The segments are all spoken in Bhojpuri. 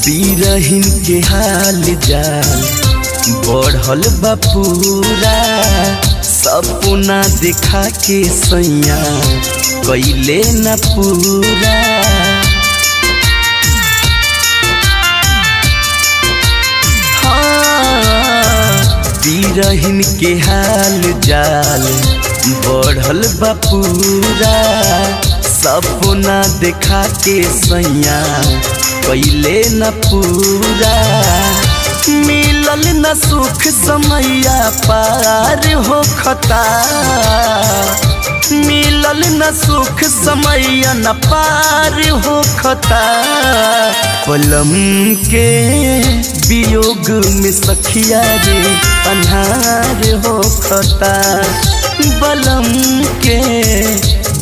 बिरहिन के हाल जाल बढ़ल बा पूरा, सपना देखा के सैया कैले न पूरा। बिरहिन के हाल जाल बढ़ल बा पूरा, सपना देखा के सैया कैले न पूरा। मिलल न सुख समैया पार हो खता, मिलल न सुख समैया न पार हो खता। पलम के वियोग में सखिया रे अन्हार हो खता, बलम के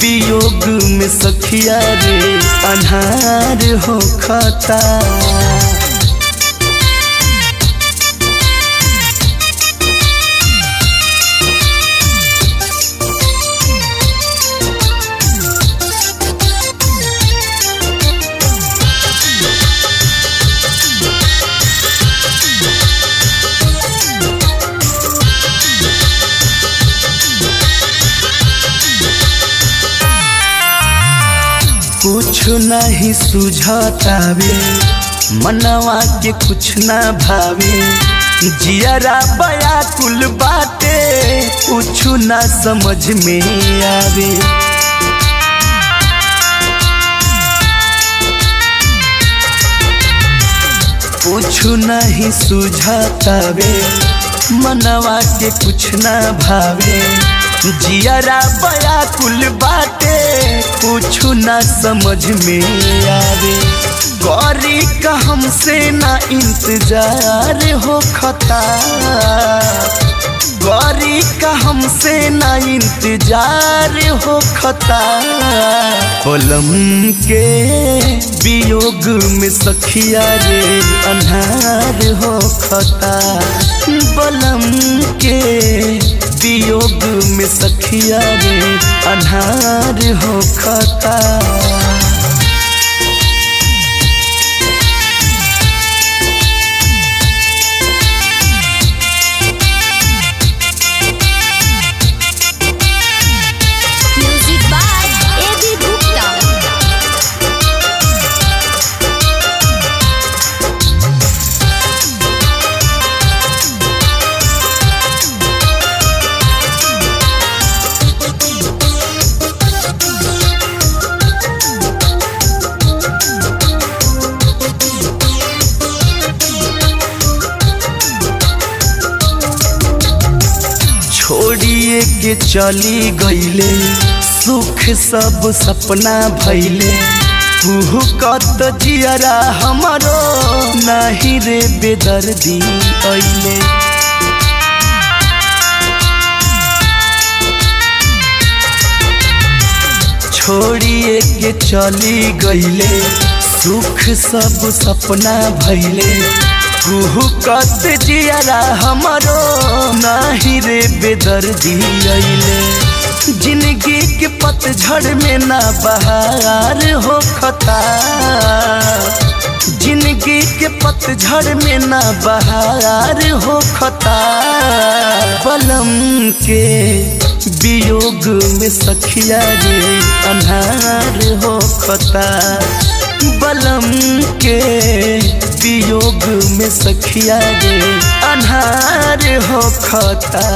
वियोग में सखिया रे अन्हार हो खता। कुछ नहीं सुझातावे मनवा के कुछ ना भावे, जियरा बयाकुल बाटे कुछ ना समझ में आवे। कुछ नहीं सुझातावे मनवा के कुछ ना भावे, जियरा बयाकुल बाटे कुछ ना समझ में आवे। गौरी का हमसे ना इंतजार हो खता, गौरी का हमसे ना इंतजार हो खता। पलम के वियोग में सखिया रे अन्हार हो खता, बलम के वियोग में सखिया रे अन्हार हो खता। छोड़िए के चली गईले सुख सब सपना भइले, कुहकत जियरा हमारो नाही रे बेदर्दी अइले। छोड़िए के चली गईले सुख सब सपना भइले, कुहकत जियरा हमारो नाही रे बेदर्दी अइले। जिंदगी के पतझड़ में ना बहार हो खता, जिंदगी के पतझड़ में ना बहार हो खता। बलम के वियोग में सखिया रे अन्हार हो खता, बलम के वियोग में सखिया रे अन्हार हो खता।